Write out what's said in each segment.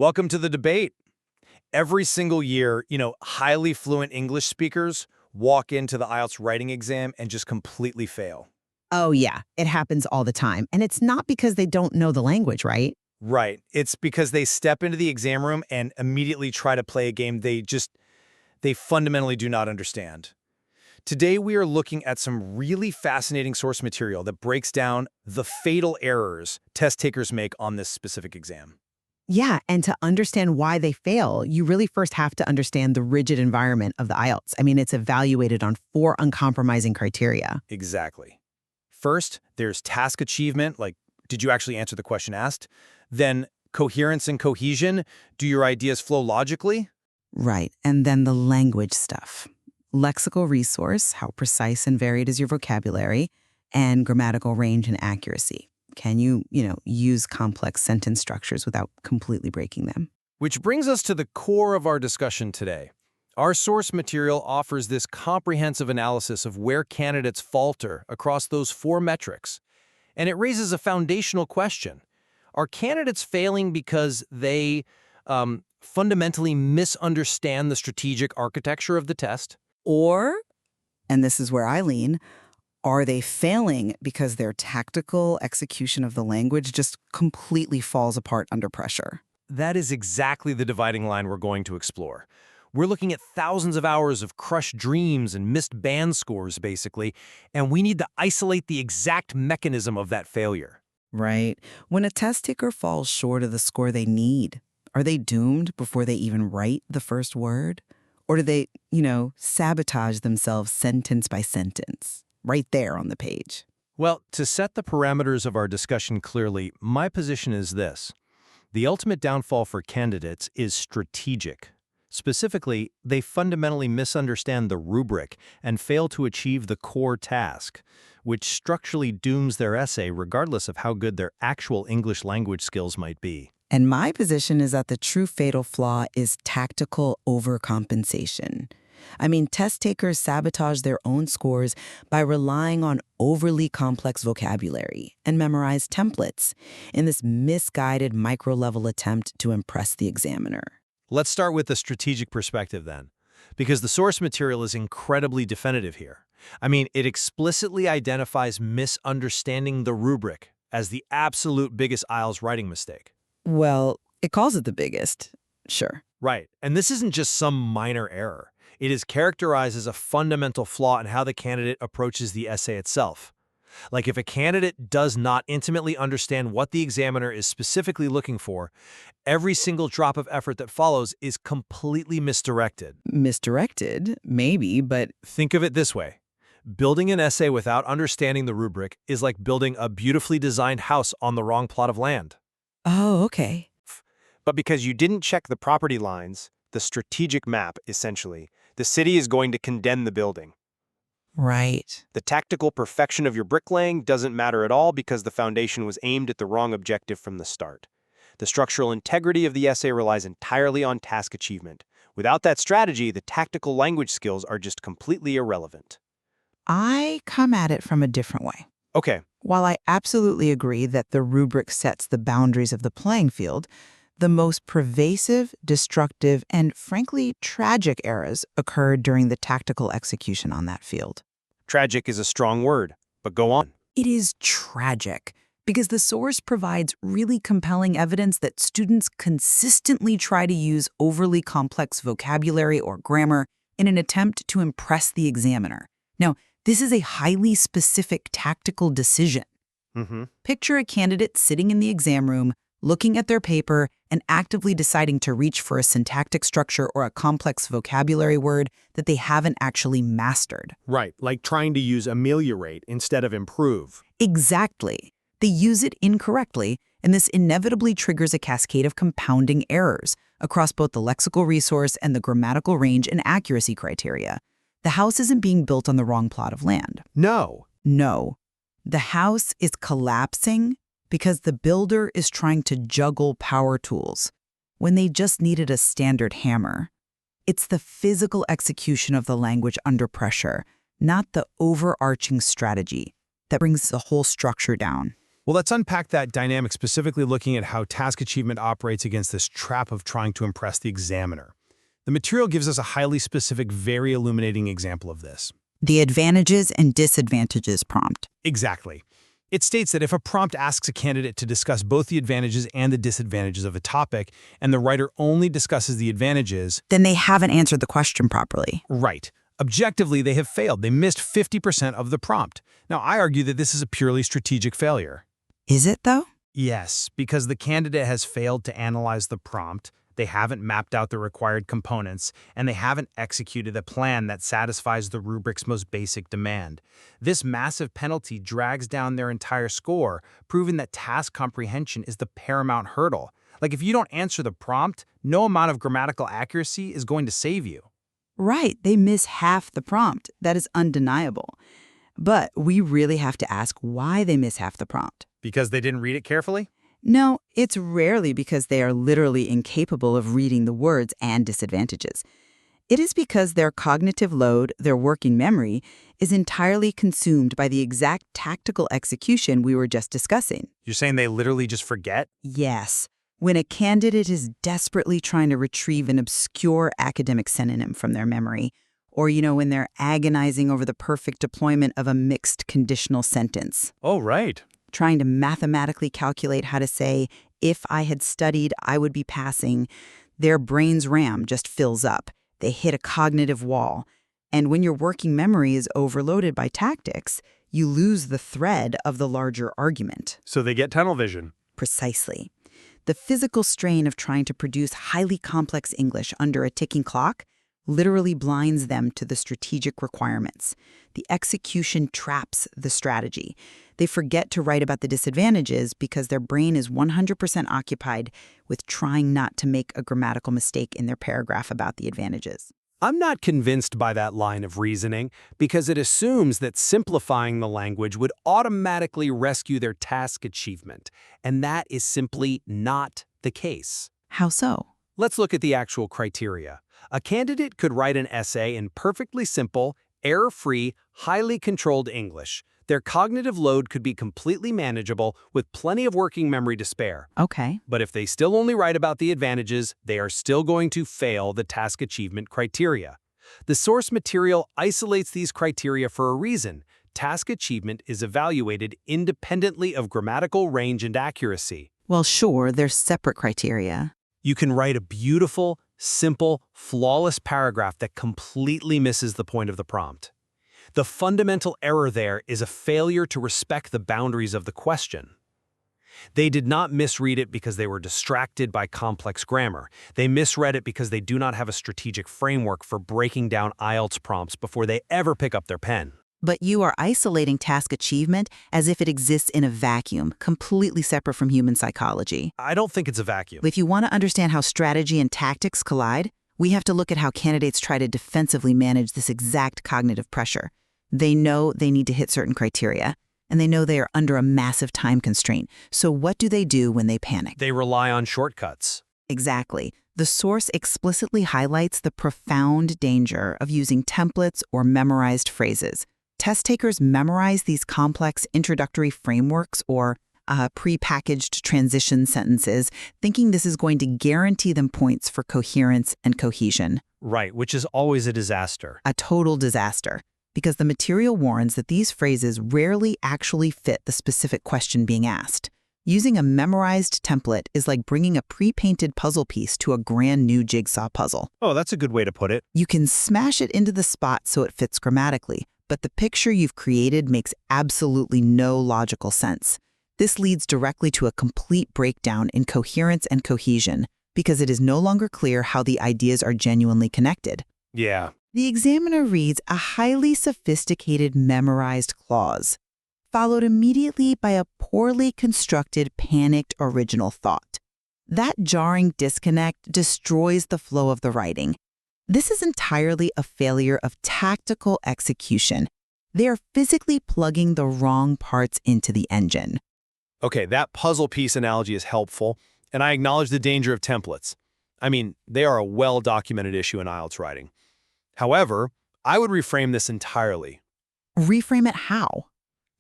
Welcome to the debate. Every single year, highly fluent English speakers walk into the IELTS writing exam and just completely fail. Oh, yeah, it happens all the time. And it's not because they don't know the language, right? Right. It's because they step into the exam room and immediately try to play a game they fundamentally do not understand. Today, we are looking at some really fascinating source material that breaks down the fatal errors test takers make on this specific exam. Yeah, and to understand why they fail, you really first have to understand the rigid environment of the IELTS. I mean, it's evaluated on 4 uncompromising criteria. Exactly. First, there's task achievement, like, did you actually answer the question asked? Then coherence and cohesion, do your ideas flow logically? Right, and then the language stuff. Lexical resource, how precise and varied is your vocabulary, and grammatical range and accuracy. Can you, use complex sentence structures without completely breaking them? Which brings us to the core of our discussion today. Our source material offers this comprehensive analysis of where candidates falter across those 4 metrics. And it raises a foundational question. Are candidates failing because they fundamentally misunderstand the strategic architecture of the test? Or, and this is where I lean, are they failing because their tactical execution of the language just completely falls apart under pressure? That is exactly the dividing line we're going to explore. We're looking at thousands of hours of crushed dreams and missed band scores, basically, and we need to isolate the exact mechanism of that failure. Right. When a test taker falls short of the score they need, are they doomed before they even write the first word? Or do they, sabotage themselves sentence by sentence, right there on the page? Well, to set the parameters of our discussion clearly, my position is this. The ultimate downfall for candidates is strategic. Specifically, they fundamentally misunderstand the rubric and fail to achieve the core task, which structurally dooms their essay regardless of how good their actual English language skills might be. And my position is that the true fatal flaw is tactical overcompensation. I mean, test takers sabotage their own scores by relying on overly complex vocabulary and memorized templates in this misguided micro-level attempt to impress the examiner. Let's start with the strategic perspective then, because the source material is incredibly definitive here. I mean, it explicitly identifies misunderstanding the rubric as the absolute biggest IELTS writing mistake. Well, it calls it the biggest, sure. Right, and this isn't just some minor error. It is characterized as a fundamental flaw in how the candidate approaches the essay itself. Like if a candidate does not intimately understand what the examiner is specifically looking for, every single drop of effort that follows is completely misdirected. Misdirected? Maybe, but Think of it this way. Building an essay without understanding the rubric is like building a beautifully designed house on the wrong plot of land. oh, okay. But because you didn't check the property lines, the strategic map, essentially, the city is going to condemn the building. Right. The tactical perfection of your bricklaying doesn't matter at all because the foundation was aimed at the wrong objective from the start. The structural integrity of the essay relies entirely on task achievement. Without that strategy, the tactical language skills are just completely irrelevant. I come at it from a different way. Okay, While I absolutely agree that the rubric sets the boundaries of the playing field, the most pervasive, destructive, and frankly tragic errors occurred during the tactical execution on that field. tragic is a strong word, but go on. It is tragic because the source provides really compelling evidence that students consistently try to use overly complex vocabulary or grammar in an attempt to impress the examiner. Now, this is a highly specific tactical decision. Picture a candidate sitting in the exam room, looking at their paper, and actively deciding to reach for a syntactic structure or a complex vocabulary word that they haven't actually mastered. Right, like trying to use ameliorate instead of improve. Exactly. They use it incorrectly, and this inevitably triggers a cascade of compounding errors across both the lexical resource and the grammatical range and accuracy criteria. The house isn't being built on the wrong plot of land. No. No. The house is collapsing because the builder is trying to juggle power tools when they just needed a standard hammer. It's the physical execution of the language under pressure, not the overarching strategy, that brings the whole structure down. Well, let's unpack that dynamic, specifically looking at how task achievement operates against this trap of trying to impress the examiner. The material gives us a highly specific, very illuminating example of this. The advantages and disadvantages prompt. Exactly. It states that if a prompt asks a candidate to discuss both the advantages and the disadvantages of a topic, and the writer only discusses the advantages, Then they haven't answered the question properly. right. Objectively, they have failed. They missed 50% of the prompt. Now, I argue that this is a purely strategic failure. Is it, though? Yes, because the candidate has failed to analyze the prompt, they haven't mapped out the required components, and they haven't executed a plan that satisfies the rubric's most basic demand. This massive penalty drags down their entire score, proving that task comprehension is the paramount hurdle. Like, if you don't answer the prompt, no amount of grammatical accuracy is going to save you. Right, they miss half the prompt. That is undeniable. But we really have to ask why they miss half the prompt. Because they didn't read it carefully? No, it's rarely because they are literally incapable of reading the words and disadvantages. It is because their cognitive load, their working memory, is entirely consumed by the exact tactical execution we were just discussing. You're saying they literally just forget? Yes. When a candidate is desperately trying to retrieve an obscure academic synonym from their memory, or, when they're agonizing over the perfect deployment of a mixed conditional sentence, Oh, right. trying to mathematically calculate how to say, if I had studied, I would be passing, their brain's RAM just fills up. They hit a cognitive wall. And when your working memory is overloaded by tactics, you lose the thread of the larger argument. So they get tunnel vision. Precisely. The physical strain of trying to produce highly complex English under a ticking clock literally blinds them to the strategic requirements. The execution traps the strategy. They forget to write about the disadvantages because their brain is 100% occupied with trying not to make a grammatical mistake in their paragraph about the advantages. I'm not convinced by that line of reasoning because it assumes that simplifying the language would automatically rescue their task achievement, and that is simply not the case. How so? Let's look at the actual criteria. A candidate could write an essay in perfectly simple, error-free, highly controlled English. Their cognitive load could be completely manageable with plenty of working memory to spare. Okay. But if they still only write about the advantages, they are still going to fail the task achievement criteria. The source material isolates these criteria for a reason. Task achievement is evaluated independently of grammatical range and accuracy. Well, sure, there's separate criteria. You can write a beautiful, simple, flawless paragraph that completely misses the point of the prompt. The fundamental error there is a failure to respect the boundaries of the question. They did not misread it because they were distracted by complex grammar. They misread it because they do not have a strategic framework for breaking down IELTS prompts before they ever pick up their pen. But you are isolating task achievement as if it exists in a vacuum, completely separate from human psychology. I don't think it's a vacuum. If you want to understand how strategy and tactics collide, we have to look at how candidates try to defensively manage this exact cognitive pressure. They know they need to hit certain criteria, and they know they are under a massive time constraint. So what do they do when they panic? They rely on shortcuts. Exactly. The source explicitly highlights the profound danger of using templates or memorized phrases. Test takers memorize these complex introductory frameworks or pre-packaged transition sentences, thinking this is going to guarantee them points for coherence and cohesion. Right, which is always a disaster. A total disaster, because the material warns that these phrases rarely actually fit the specific question being asked. Using a memorized template is like bringing a pre-painted puzzle piece to a brand new jigsaw puzzle. Oh, that's a good way to put it. You can smash it into the spot so it fits grammatically, but the picture you've created makes absolutely no logical sense. This leads directly to a complete breakdown in coherence and cohesion, because it is no longer clear how the ideas are genuinely connected. Yeah. The examiner reads a highly sophisticated memorized clause, followed immediately by a poorly constructed, panicked original thought. That jarring disconnect destroys the flow of the writing. This is entirely a failure of tactical execution. They are physically plugging the wrong parts into the engine. Okay, that puzzle piece analogy is helpful, and I acknowledge the danger of templates. I mean, they are a well-documented issue in IELTS writing. However, I would reframe this entirely. Reframe it how?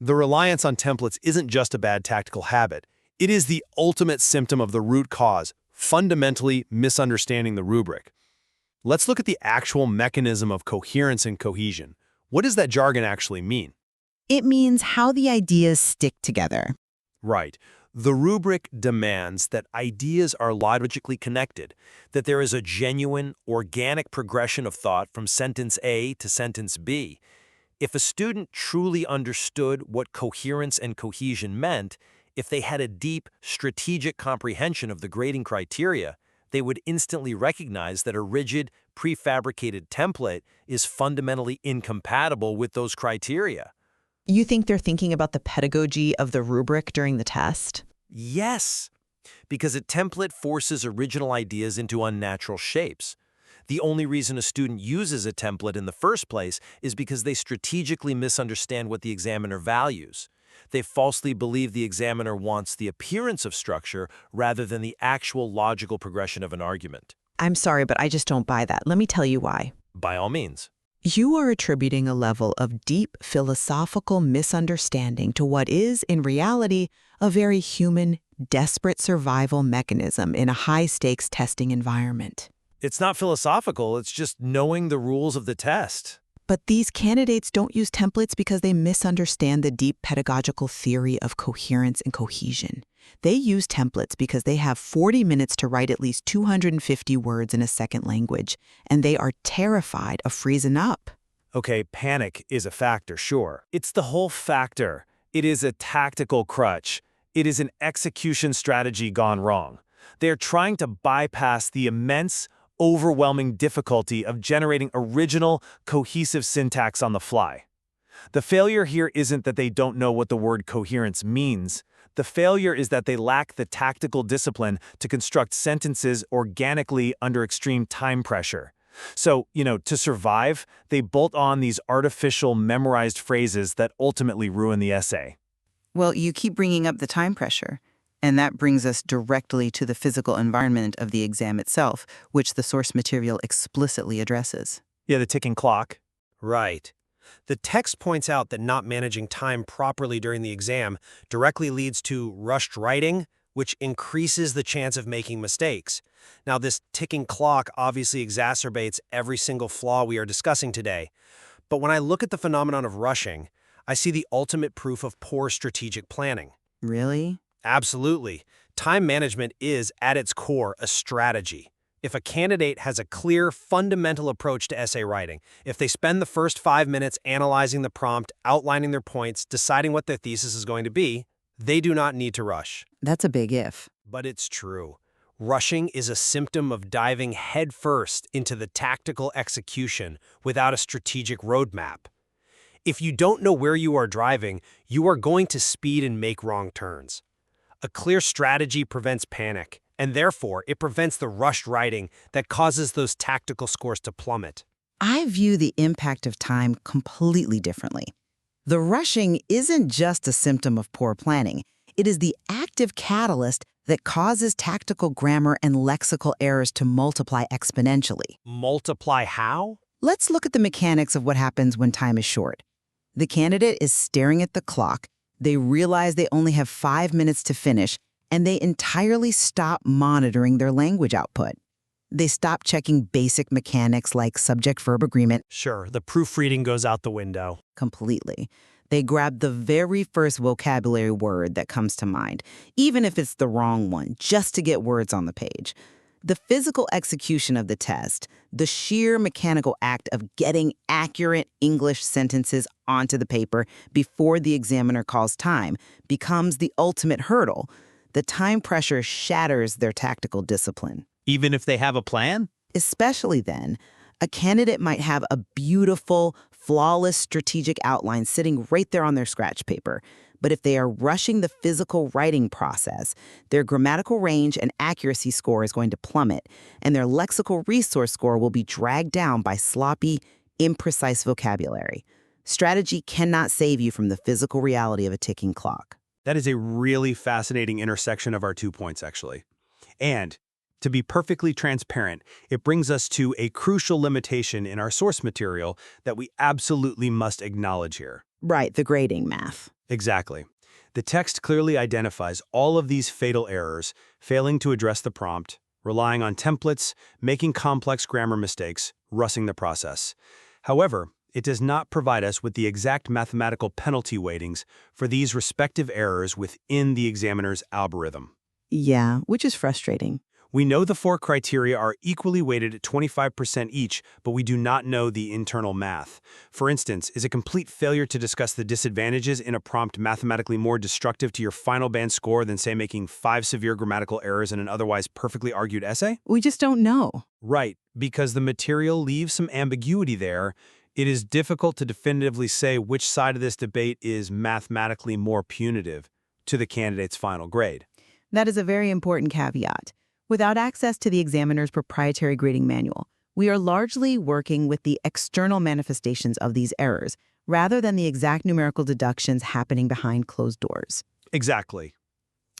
The reliance on templates isn't just a bad tactical habit. It is the ultimate symptom of the root cause, fundamentally misunderstanding the rubric. Let's look at the actual mechanism of coherence and cohesion. What does that jargon actually mean? It means how the ideas stick together. Right. The rubric demands that ideas are logically connected, that there is a genuine, organic progression of thought from sentence A to sentence B. If a student truly understood what coherence and cohesion meant, if they had a deep, strategic comprehension of the grading criteria, they would instantly recognize that a rigid, prefabricated template is fundamentally incompatible with those criteria. You think they're thinking about the pedagogy of the rubric during the test? Yes, because a template forces original ideas into unnatural shapes. The only reason a student uses a template in the first place is because they strategically misunderstand what the examiner values. They falsely believe the examiner wants the appearance of structure rather than the actual logical progression of an argument. I'm sorry, but I just don't buy that. Let me tell you why. By all means. You are attributing a level of deep philosophical misunderstanding to what is, in reality, a very human, desperate survival mechanism in a high-stakes testing environment. It's not philosophical, it's just knowing the rules of the test. But these candidates don't use templates because they misunderstand the deep pedagogical theory of coherence and cohesion. They use templates because they have 40 minutes to write at least 250 words in a second language, and they are terrified of freezing up. Okay, panic is a factor, sure. It's the whole factor. It is a tactical crutch. It is an execution strategy gone wrong. They are trying to bypass the immense, overwhelming difficulty of generating original, cohesive syntax on the fly. The failure here isn't that they don't know what the word coherence means. The failure is that they lack the tactical discipline to construct sentences organically under extreme time pressure. So, to survive, they bolt on these artificial memorized phrases that ultimately ruin the essay. Well, you keep bringing up the time pressure. And that brings us directly to the physical environment of the exam itself, which the source material explicitly addresses. Yeah, the ticking clock. Right. The text points out that not managing time properly during the exam directly leads to rushed writing, which increases the chance of making mistakes. Now, this ticking clock obviously exacerbates every single flaw we are discussing today. But when I look at the phenomenon of rushing, I see the ultimate proof of poor strategic planning. Really? Absolutely. Time management is, at its core, a strategy. If a candidate has a clear, fundamental approach to essay writing, if they spend the first 5 minutes analyzing the prompt, outlining their points, deciding what their thesis is going to be, they do not need to rush. That's a big if. But it's true. Rushing is a symptom of diving headfirst into the tactical execution without a strategic roadmap. If you don't know where you are driving, you are going to speed and make wrong turns. A clear strategy prevents panic, and therefore it prevents the rushed writing that causes those tactical scores to plummet. I view the impact of time completely differently. The rushing isn't just a symptom of poor planning. It is the active catalyst that causes tactical grammar and lexical errors to multiply exponentially. Multiply how? Let's look at the mechanics of what happens when time is short. The candidate is staring at the clock. They realize they only have 5 minutes to finish, and they entirely stop monitoring their language output. They stop checking basic mechanics like subject-verb agreement. Sure, the proofreading goes out the window. Completely. They grab the very first vocabulary word that comes to mind, even if it's the wrong one, just to get words on the page. The physical execution of the test, the sheer mechanical act of getting accurate English sentences onto the paper before the examiner calls time, becomes the ultimate hurdle. The time pressure shatters their tactical discipline. Even if they have a plan? Especially then, a candidate might have a beautiful, flawless strategic outline sitting right there on their scratch paper. But if they are rushing the physical writing process, their grammatical range and accuracy score is going to plummet, and their lexical resource score will be dragged down by sloppy, imprecise vocabulary. Strategy cannot save you from the physical reality of a ticking clock. That is a really fascinating intersection of our 2 points, actually. And to be perfectly transparent, it brings us to a crucial limitation in our source material that we absolutely must acknowledge here. Right, the grading math. Exactly. The text clearly identifies all of these fatal errors, failing to address the prompt, relying on templates, making complex grammar mistakes, rushing the process. However, it does not provide us with the exact mathematical penalty weightings for these respective errors within the examiner's algorithm. Yeah, which is frustrating. We know the 4 criteria are equally weighted at 25% each, but we do not know the internal math. For instance, is a complete failure to discuss the disadvantages in a prompt mathematically more destructive to your final band score than, say, making 5 severe grammatical errors in an otherwise perfectly argued essay? We just don't know. Right, because the material leaves some ambiguity there. It is difficult to definitively say which side of this debate is mathematically more punitive to the candidate's final grade. That is a very important caveat. Without access to the examiner's proprietary grading manual, we are largely working with the external manifestations of these errors, rather than the exact numerical deductions happening behind closed doors. Exactly.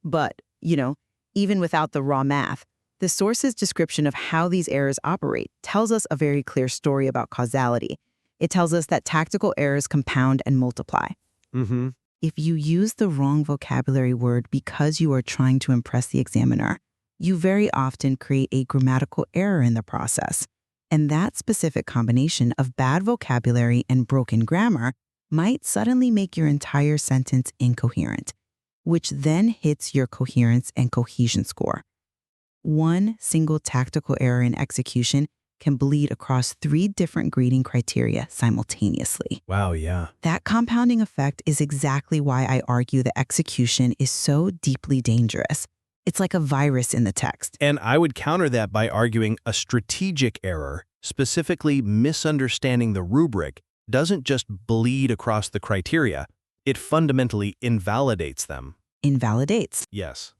But, even without the raw math, the source's description of how these errors operate tells us a very clear story about causality. It tells us that tactical errors compound and multiply. Mm-hmm. If you use the wrong vocabulary word because you are trying to impress the examiner, you very often create a grammatical error in the process. And that specific combination of bad vocabulary and broken grammar might suddenly make your entire sentence incoherent, which then hits your coherence and cohesion score. One single tactical error in execution can bleed across 3 different grading criteria simultaneously. Wow, yeah. That compounding effect is exactly why I argue that execution is so deeply dangerous. It's like a virus in the text. And I would counter that by arguing a strategic error, specifically misunderstanding the rubric, doesn't just bleed across the criteria, it fundamentally invalidates them. Invalidates. Yes.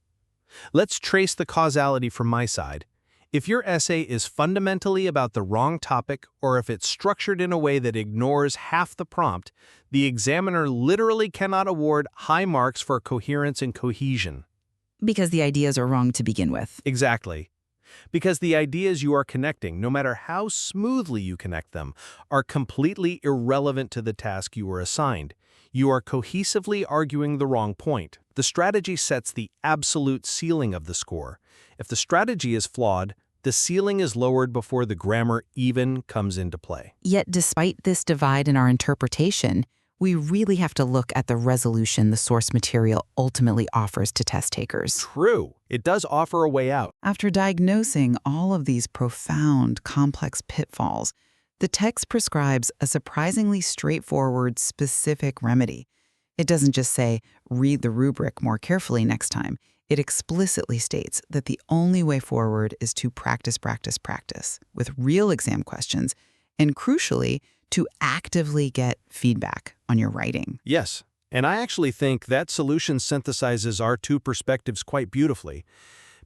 Let's trace the causality from my side. If your essay is fundamentally about the wrong topic, or if it's structured in a way that ignores half the prompt, the examiner literally cannot award high marks for coherence and cohesion. Because the ideas are wrong to begin with. Exactly. Because the ideas you are connecting, no matter how smoothly you connect them, are completely irrelevant to the task you were assigned. You are cohesively arguing the wrong point. The strategy sets the absolute ceiling of the score. If the strategy is flawed, the ceiling is lowered before the grammar even comes into play. Yet despite this divide in our interpretation, we really have to look at the resolution the source material ultimately offers to test takers. True. It does offer a way out. After diagnosing all of these profound, complex pitfalls, the text prescribes a surprisingly straightforward, specific remedy. It doesn't just say, read the rubric more carefully next time. It explicitly states that the only way forward is to practice, practice, practice with real exam questions, and crucially, to actively get feedback on your writing. Yes, and I actually think that solution synthesizes our 2 perspectives quite beautifully.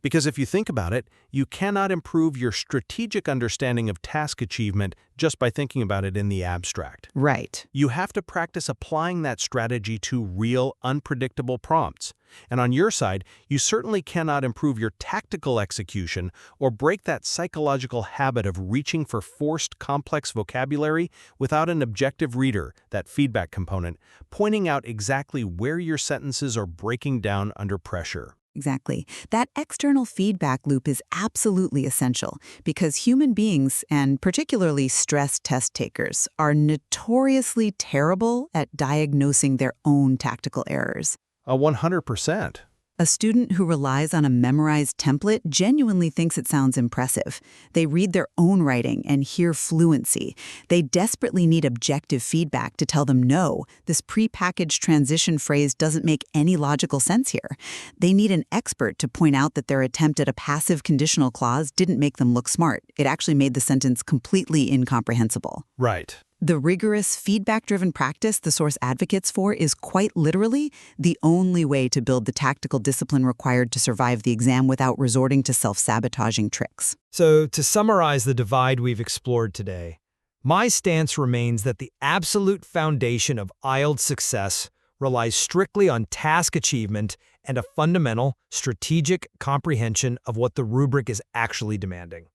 Because if you think about it, you cannot improve your strategic understanding of task achievement just by thinking about it in the abstract. Right. You have to practice applying that strategy to real, unpredictable prompts. And on your side, you certainly cannot improve your tactical execution or break that psychological habit of reaching for forced, complex vocabulary without an objective reader, that feedback component, pointing out exactly where your sentences are breaking down under pressure. Exactly. That external feedback loop is absolutely essential because human beings, and particularly stressed test takers, are notoriously terrible at diagnosing their own tactical errors. 100%. A student who relies on a memorized template genuinely thinks it sounds impressive. They read their own writing and hear fluency. They desperately need objective feedback to tell them, no, this prepackaged transition phrase doesn't make any logical sense here. They need an expert to point out that their attempt at a passive conditional clause didn't make them look smart. It actually made the sentence completely incomprehensible. Right. The rigorous, feedback-driven practice the source advocates for is quite literally the only way to build the tactical discipline required to survive the exam without resorting to self-sabotaging tricks. So, to summarize the divide we've explored today, my stance remains that the absolute foundation of IELTS success relies strictly on task achievement and a fundamental, strategic comprehension of what the rubric is actually demanding.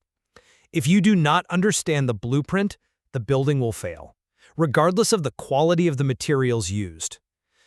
If you do not understand the blueprint, the building will fail. regardless of the quality of the materials used.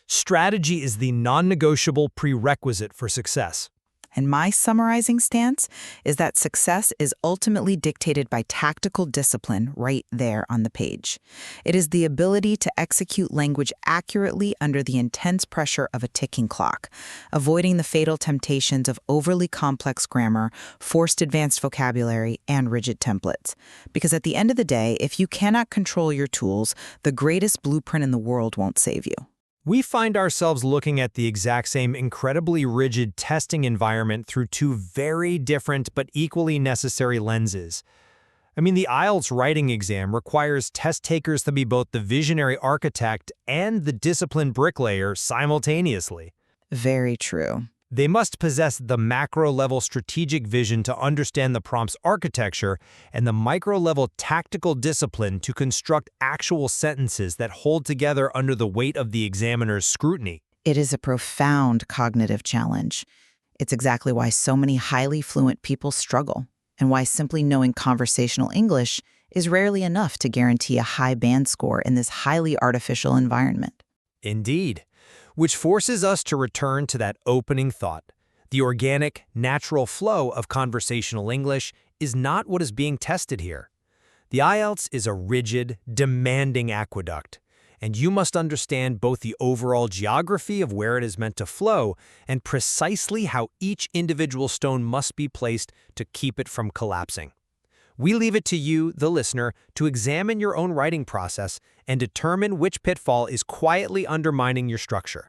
Strategy is the non-negotiable prerequisite for success. And my summarizing stance is that success is ultimately dictated by tactical discipline right there on the page. It is the ability to execute language accurately under the intense pressure of a ticking clock, avoiding the fatal temptations of overly complex grammar, forced advanced vocabulary, and rigid templates. Because at the end of the day, if you cannot control your tools, the greatest blueprint in the world won't save you. We find ourselves looking at the exact same incredibly rigid testing environment through two very different but equally necessary lenses. I mean, the IELTS writing exam requires test takers to be both the visionary architect and the disciplined bricklayer simultaneously. Very true. They must possess the macro-level strategic vision to understand the prompt's architecture and the micro-level tactical discipline to construct actual sentences that hold together under the weight of the examiner's scrutiny. It is a profound cognitive challenge. It's exactly why so many highly fluent people struggle, and why simply knowing conversational English is rarely enough to guarantee a high band score in this highly artificial environment. Indeed. Which forces us to return to that opening thought. The organic, natural flow of conversational English is not what is being tested here. The IELTS is a rigid, demanding aqueduct, and you must understand both the overall geography of where it is meant to flow and precisely how each individual stone must be placed to keep it from collapsing. We leave it to you, the listener, to examine your own writing process and determine which pitfall is quietly undermining your structure.